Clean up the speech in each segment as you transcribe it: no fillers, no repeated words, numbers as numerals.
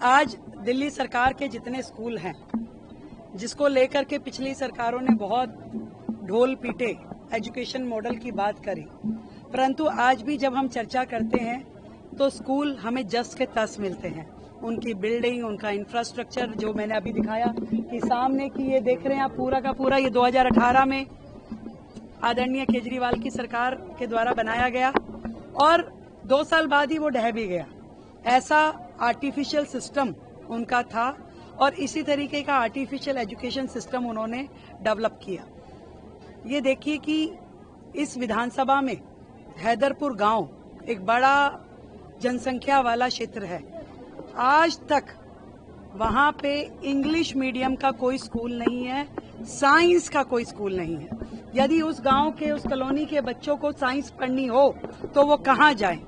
आज दिल्ली सरकार के जितने स्कूल हैं, जिसको लेकर के पिछली सरकारों ने बहुत ढोल पीटे एजुकेशन मॉडल की बात करी, परंतु आज भी जब हम चर्चा करते हैं तो स्कूल हमें जस के तस मिलते हैं। उनकी बिल्डिंग, उनका इंफ्रास्ट्रक्चर, जो मैंने अभी दिखाया कि सामने की ये देख रहे हैं आप, पूरा का पूरा ये 2018 में आदरणीय केजरीवाल की सरकार के द्वारा बनाया गया और 2 साल बाद ही वो ढह भी गया। ऐसा आर्टिफिशियल सिस्टम उनका था और इसी तरीके का आर्टिफिशियल एजुकेशन सिस्टम उन्होंने डेवलप किया। ये देखिए कि इस विधानसभा में हैदरपुर गांव एक बड़ा जनसंख्या वाला क्षेत्र है। आज तक वहां पे इंग्लिश मीडियम का कोई स्कूल नहीं है, साइंस का कोई स्कूल नहीं है। यदि उस गांव के, उस कॉलोनी के बच्चों को साइंस पढ़नी हो तो वो कहां जाएं?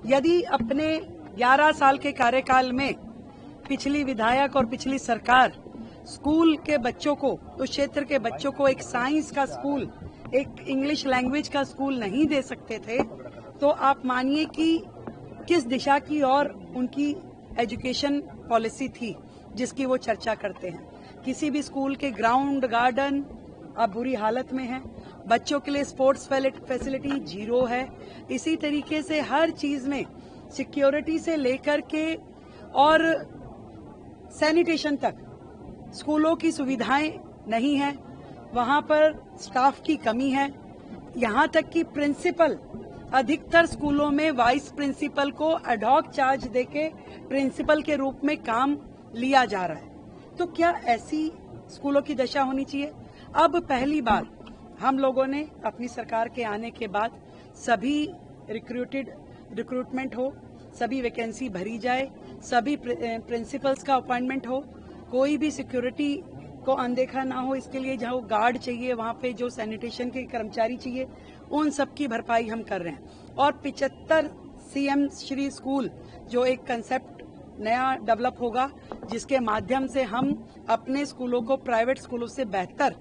यदि अपने 11 साल के कार्यकाल में पिछली विधायक और पिछली सरकार स्कूल के बच्चों को, उस क्षेत्र के बच्चों को एक साइंस का स्कूल, एक इंग्लिश लैंग्वेज का स्कूल नहीं दे सकते थे, तो आप मानिए कि किस दिशा की और उनकी एजुकेशन पॉलिसी थी जिसकी वो चर्चा करते हैं। किसी भी स्कूल के ग्राउंड, गार्डन अब बुरी हालत में है। बच्चों के लिए स्पोर्ट्स फैसिलिटी जीरो है। इसी तरीके से हर चीज में सिक्योरिटी से लेकर के और सैनिटेशन तक स्कूलों की सुविधाएं नहीं है। वहां पर स्टाफ की कमी है। यहां तक कि प्रिंसिपल, अधिकतर स्कूलों में वाइस प्रिंसिपल को एडहॉक चार्ज देके प्रिंसिपल के रूप में काम लिया जा रहा है। तो क्या ऐसी स्कूलों की दशा होनी चाहिए? अब पहली बार हम लोगों ने अपनी सरकार के आने के बाद सभी रिक्रूटमेंट हो, सभी वैकेंसी भरी जाए, सभी प्रिंसिपल्स का अपॉइंटमेंट हो, कोई भी सिक्योरिटी को अनदेखा ना हो। इसके लिए जहाँ गार्ड चाहिए, वहाँ पे जो सैनिटेशन के कर्मचारी चाहिए, उन सब की भरपाई हम कर रहे हैं। और 75 सीएम श्री स्कूल जो एक कंसेप्ट नया डेवलप होगा, जिसके माध्यम से हम अपने स्कूलों को प्राइवेट स्कूलों से बेहतर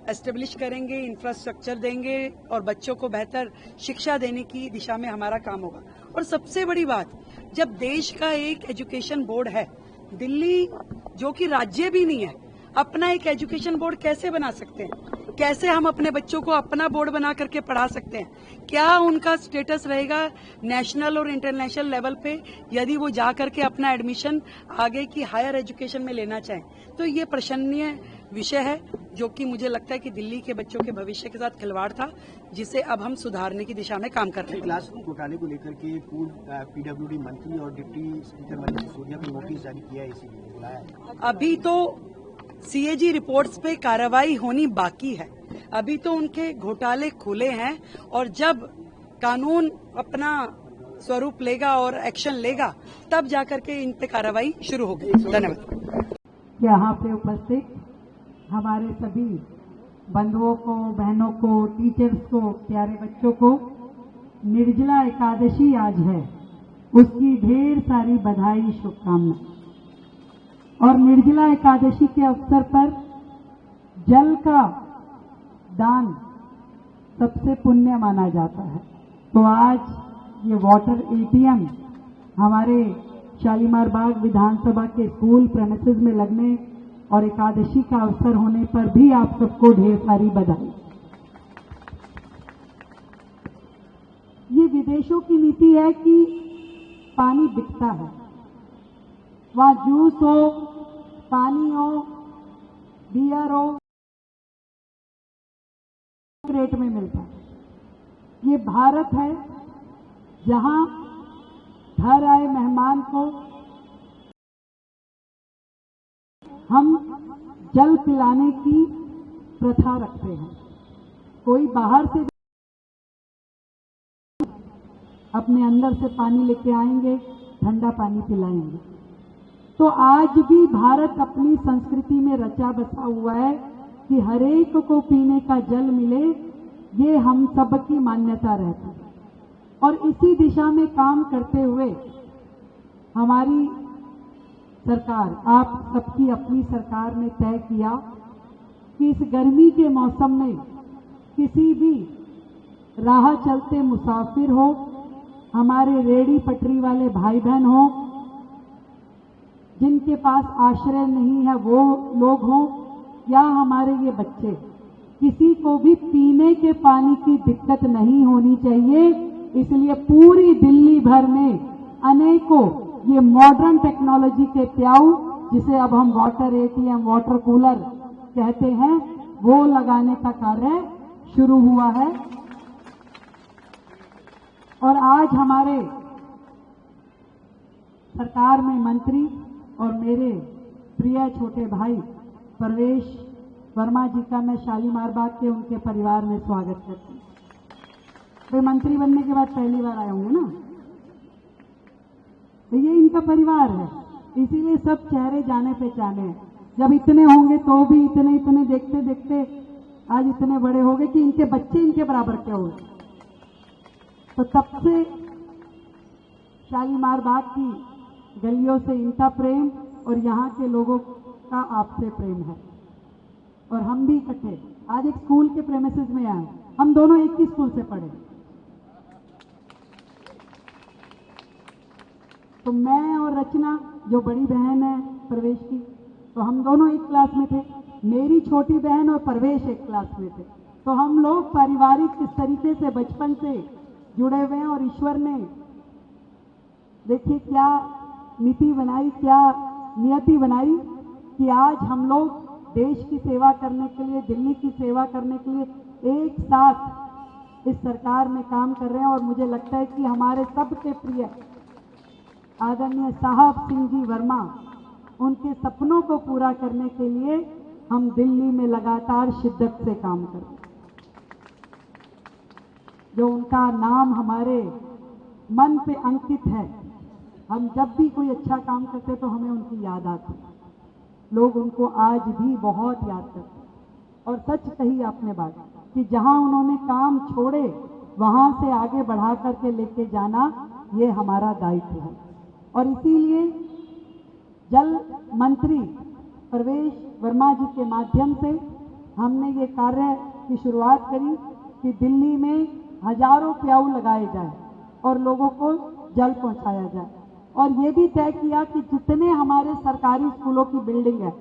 एस्टेब्लिश करेंगे, इंफ्रास्ट्रक्चर देंगे और बच्चों को बेहतर शिक्षा देने की दिशा में हमारा काम होगा। और सबसे बड़ी बात, जब देश का एक एजुकेशन बोर्ड है, दिल्ली जो कि राज्य भी नहीं है, अपना एक एजुकेशन बोर्ड कैसे बना सकते हैं? कैसे हम अपने बच्चों को अपना बोर्ड बना करके पढ़ा सकते हैं? क्या उनका स्टेटस रहेगा नेशनल और इंटरनेशनल लेवल पे यदि वो जा करके अपना एडमिशन आगे की हायर एजुकेशन में लेना चाहें? तो ये प्रशंसनीय विषय है जो कि मुझे लगता है कि दिल्ली के बच्चों के भविष्य के साथ खिलवाड़ था, जिसे अब हम सुधारने की दिशा में काम कर रहे हैं। क्लासरूम घोटाले को लेकर के पीडब्ल्यूडी मंत्री और डिप्टी स्पीकर मनीष सिसोदिया को नोटिस जारी किया है, इसीलिए बुलाया। अभी तो सीएजी रिपोर्ट्स पे कार्रवाई होनी बाकी है। अभी तो उनके घोटाले खुले हैं और जब कानून अपना स्वरूप लेगा और एक्शन लेगा, तब जाकर के इन पे कार्रवाई शुरू होगी। धन्यवाद। यहाँ पे उपस्थित हमारे सभी बंधुओं को, बहनों को, टीचर्स को, प्यारे बच्चों को निर्जला एकादशी आज है, उसकी ढेर सारी बधाई, शुभकामनाएं। और निर्जला एकादशी के अवसर पर जल का दान सबसे पुण्य माना जाता है। तो आज ये वाटर एटीएम हमारे शालीमार बाग विधानसभा के स्कूल प्रेमिसेस में लगने और एकादशी का अवसर होने पर भी आप सबको ढेर सारी बधाई। ये विदेशों की नीति है कि पानी बिकता है, वहां जूस हो, पानी हो, बियर हो, रेट में मिलता है। ये भारत है जहां घर आए मेहमान को हम जल पिलाने की प्रथा रखते हैं। कोई बाहर से अपने अंदर से पानी लेके आएंगे, ठंडा पानी पिलाएंगे। तो आज भी भारत अपनी संस्कृति में रचा बसा हुआ है कि हरेक को पीने का जल मिले, ये हम सबकी मान्यता रहती है। और इसी दिशा में काम करते हुए हमारी सरकार, आप सबकी अपनी सरकार ने तय किया कि इस गर्मी के मौसम में किसी भी राह चलते मुसाफिर हो, हमारे रेहड़ी पटरी वाले भाई बहन हो, जिनके पास आश्रय नहीं है वो लोग हों या हमारे ये बच्चे, किसी को भी पीने के पानी की दिक्कत नहीं होनी चाहिए। इसलिए पूरी दिल्ली भर में अनेकों ये मॉडर्न टेक्नोलॉजी के प्याऊ, जिसे अब हम वाटर एटीएम, वाटर कूलर कहते हैं, वो लगाने का कार्य शुरू हुआ है। और आज हमारे सरकार में मंत्री और मेरे प्रिय छोटे भाई परवेश वर्मा जी का मैं शालीमार बाग के उनके परिवार में स्वागत करती हूँ। वे मंत्री बनने के बाद पहली बार आए होंगे ना, तो ये इनका परिवार है, इसीलिए सब चेहरे जाने पहचाने हैं। जब इतने होंगे तो भी इतने इतने देखते देखते आज इतने बड़े हो गए कि इनके बच्चे इनके बराबर क्या हो। तो तब से शालीमार बाग की गलियों से इनका प्रेम और यहाँ के लोगों का आपसे प्रेम है। और हम भी इकट्ठे आज एक स्कूल के प्रेमिसेस में आए, हम दोनों एक ही स्कूल से पढ़े। तो मैं और रचना जो बड़ी बहन है प्रवेश की, तो हम दोनों एक क्लास में थे। मेरी छोटी बहन और प्रवेश एक क्लास में थे। तो हम लोग पारिवारिक इस तरीके से बचपन से जुड़े हुए हैं। और ईश्वर ने देखिए क्या नीति बनाई, क्या नियति बनाई कि आज हम लोग देश की सेवा करने के लिए, दिल्ली की सेवा करने के लिए एक साथ इस सरकार में काम कर रहे हैं। और मुझे लगता है कि हमारे सबके प्रिय आदरणीय साहब सिंह जी वर्मा, उनके सपनों को पूरा करने के लिए हम दिल्ली में लगातार शिद्दत से काम कर रहे हैं। जो उनका नाम हमारे मन पे अंकित है, हम जब भी कोई अच्छा काम करते तो हमें उनकी याद आती। लोग उनको आज भी बहुत याद करते हैं। और सच कही आपने बात कि जहां उन्होंने काम छोड़े वहां से आगे बढ़ा करके लेके जाना ये हमारा दायित्व है। और इसीलिए जल मंत्री प्रवेश वर्मा जी के माध्यम से हमने ये कार्य की शुरुआत करी कि दिल्ली में हजारों प्याऊ लगाए जाए और लोगों को जल पहुंचाया जाए। और ये भी तय किया कि जितने हमारे सरकारी स्कूलों की बिल्डिंग है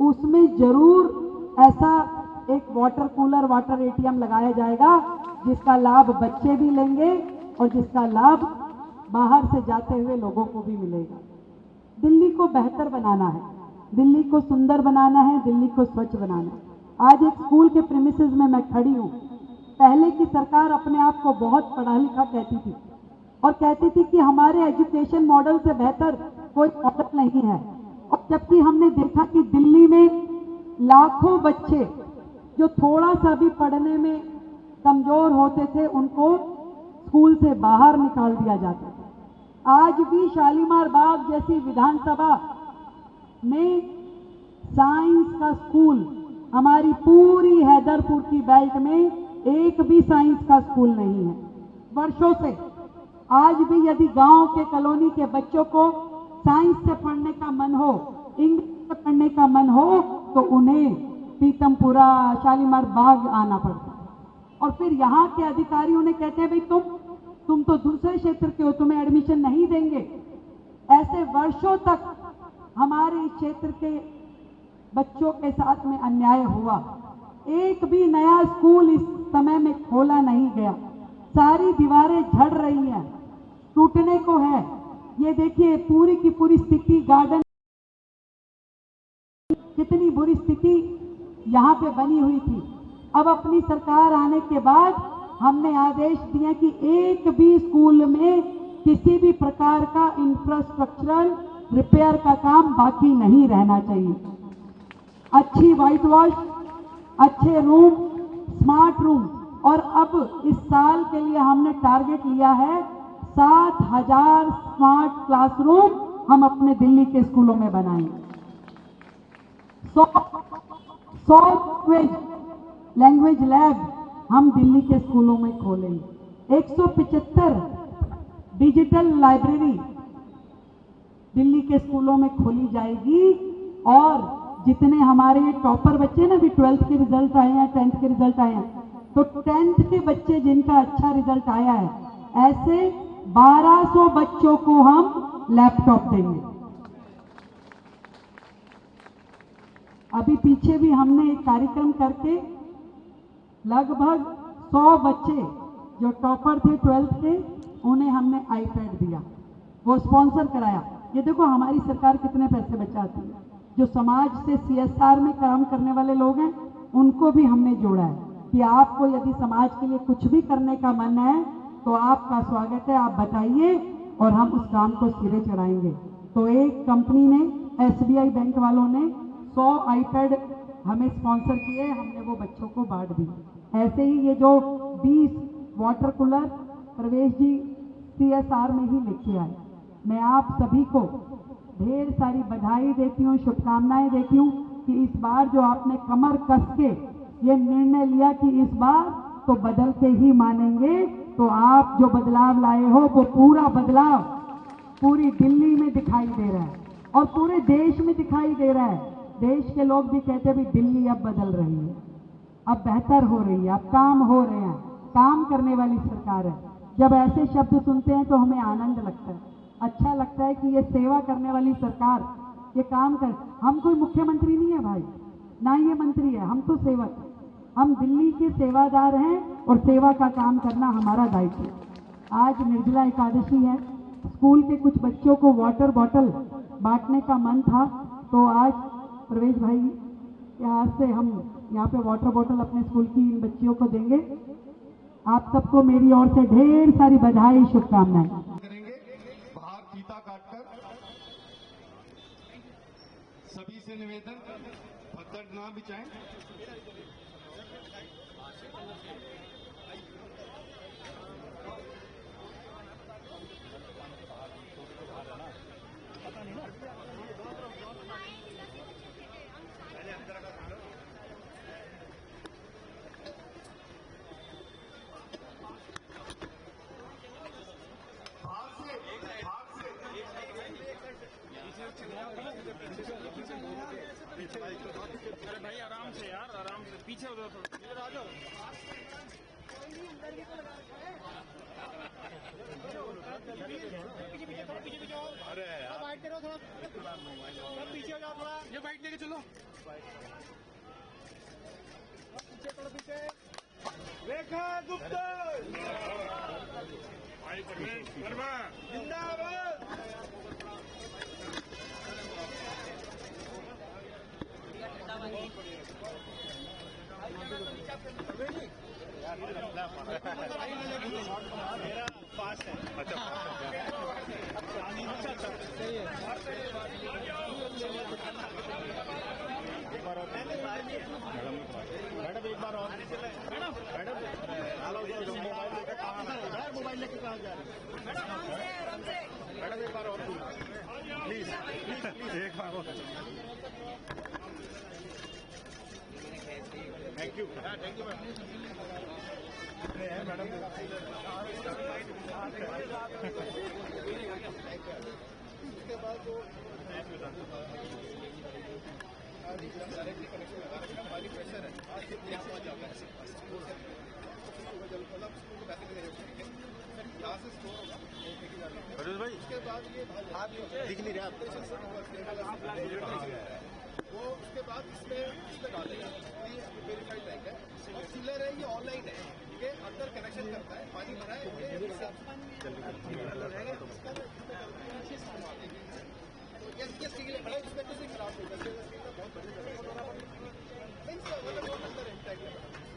उसमें जरूर ऐसा एक वाटर कूलर, वाटर एटीएम लगाया जाएगा जिसका लाभ बच्चे भी लेंगे और जिसका लाभ बाहर से जाते हुए लोगों को भी मिलेगा। दिल्ली को बेहतर बनाना है, दिल्ली को सुंदर बनाना है, दिल्ली को स्वच्छ बनाना है। आज एक स्कूल के प्रीमिसेस में मैं खड़ी हूँ। पहले की सरकार अपने आप को बहुत पढ़ा लिखा कहती थी और कहती थी कि हमारे एजुकेशन मॉडल से बेहतर कोई मॉडल नहीं है। और जबकि हमने देखा कि दिल्ली में लाखों बच्चे जो थोड़ा सा भी पढ़ने में कमजोर होते थे उनको स्कूल से बाहर निकाल दिया जाता था। आज भी शालीमार बाग जैसी विधानसभा में साइंस का स्कूल, हमारी पूरी हैदरपुर की बेल्ट में एक भी साइंस का स्कूल नहीं है वर्षों से। आज भी यदि गांव के कॉलोनी के बच्चों को साइंस से पढ़ने का मन हो, इंग्लिश से पढ़ने का मन हो, तो उन्हें पीतमपुरा, शालीमार बाग आना पड़ता है। और फिर यहाँ के अधिकारी उन्हें कहते हैं भाई तुम तो दूसरे क्षेत्र के हो, तुम्हें एडमिशन नहीं देंगे। ऐसे वर्षों तक हमारे इस क्षेत्र के बच्चों के साथ में अन्याय हुआ। एक भी नया स्कूल इस समय में खोला नहीं गया। सारी दीवारें झड़ रही हैं, टूटने को है। ये देखिए पूरी की पूरी स्थिति, गार्डन कितनी बुरी स्थिति यहाँ पे बनी हुई थी। अब अपनी सरकार आने के बाद हमने आदेश दिए कि एक भी स्कूल में किसी भी प्रकार का इंफ्रास्ट्रक्चरल रिपेयर का काम बाकी नहीं रहना चाहिए। अच्छी व्हाइट वॉश, अच्छे रूम, स्मार्ट रूम। और अब इस साल के लिए हमने टारगेट लिया है 7,000 स्मार्ट क्लासरूम हम अपने दिल्ली के स्कूलों में बनाएंगे। 100 लैंग्वेज लैब हम दिल्ली के स्कूलों में खोलेंगे। 175 डिजिटल लाइब्रेरी दिल्ली के स्कूलों में खोली जाएगी। और जितने हमारे टॉपर बच्चे ना, भी 12th के रिजल्ट आए हैं, 10th के रिजल्ट आए हैं, तो 10th के बच्चे जिनका अच्छा रिजल्ट आया है, ऐसे 1200 बच्चों को हम लैपटॉप देंगे। अभी पीछे भी हमने एक कार्यक्रम करके लगभग 100 बच्चे जो टॉपर थे 12th के, उन्हें हमने आईपैड दिया, वो स्पॉन्सर कराया। ये देखो हमारी सरकार कितने पैसे बचाती है। जो समाज से CSR में काम करने वाले लोग हैं उनको भी हमने जोड़ा है कि आपको यदि समाज के लिए कुछ भी करने का मन है तो आपका स्वागत है, आप बताइए और हम उस काम को सिरे चढ़ाएंगे। तो एक कंपनी ने, SBI बैंक वालों ने 100 आईपैड हमें स्पॉन्सर किए, हमने वो बच्चों को बांट दी। ऐसे ही ये जो 20 वाटर कूलर प्रवेश जी CSR में ही लेके आए। मैं आप सभी को ढेर सारी बधाई देती हूँ, शुभकामनाएं देती हूँ कि इस बार जो आपने कमर कस के ये निर्णय लिया कि इस बार तो बदल के ही मानेंगे, तो आप जो बदलाव लाए हो वो पूरा बदलाव पूरी दिल्ली में दिखाई दे रहा है और पूरे देश में दिखाई दे रहा है। देश के लोग भी कहते हैं भी दिल्ली अब बदल रही है, अब बेहतर हो रही है, अब काम हो रहे हैं, काम करने वाली सरकार है। जब ऐसे शब्द सुनते हैं तो हमें आनंद लगता है, अच्छा लगता है कि ये सेवा करने वाली सरकार ये काम कर। हम कोई मुख्यमंत्री नहीं है भाई, ना ये मंत्री है, हम तो सेवक हैं। हम दिल्ली के सेवादार हैं और सेवा का काम करना हमारा दायित्व है। आज निर्जला एकादशी है, स्कूल के कुछ बच्चों को वाटर बॉटल बांटने का मन था, तो आज प्रवेश भाई यहाँ से हम यहाँ पे वाटर बॉटल अपने स्कूल की इन बच्चियों को देंगे। आप सबको मेरी ओर से ढेर सारी बधाई, शुभकामनाएं। करेंगे बाहर फीता काटकर। सभी से निवेदन, पत्थर ना बिछाएं। अरे भाई आराम से यार, आराम से पीछे हो जाओ थोड़ा, इधर आ जाओ। पीछे जाओ, अरे यार बाइट करो थोड़ा, पीछे हो जाओ थोड़ा, ये बाइट लेके चलो पीछे, थोड़ा पीछे। रेखा गुप्ता भाई वर्मा जिंदाबाद। मेरा पास है। अच्छा एक बार और मैडम, एक बार और मैडम, मोबाइल लेकर कहाँ जा रहे हैं मैडम? एक बार और प्लीज, एक बार और। Thank you, thank you madam. उसके बाद जो कनेक्शन लगा पानी प्रेशर है, भाई उसके बाद ये दिख नहीं रहा वो, उसके बाद इसमें डालेगा, वेरीफाइड टैंक है और सीलर है, ये ऑनलाइन है, ठीक है, अंदर कनेक्शन करता है, पानी भरा है, ये स्टील है, इसमें कुछ नहीं खराब होगा, बहुत बड़ी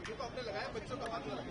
जो तो आपने लगाया बच्चों का हाथ लगा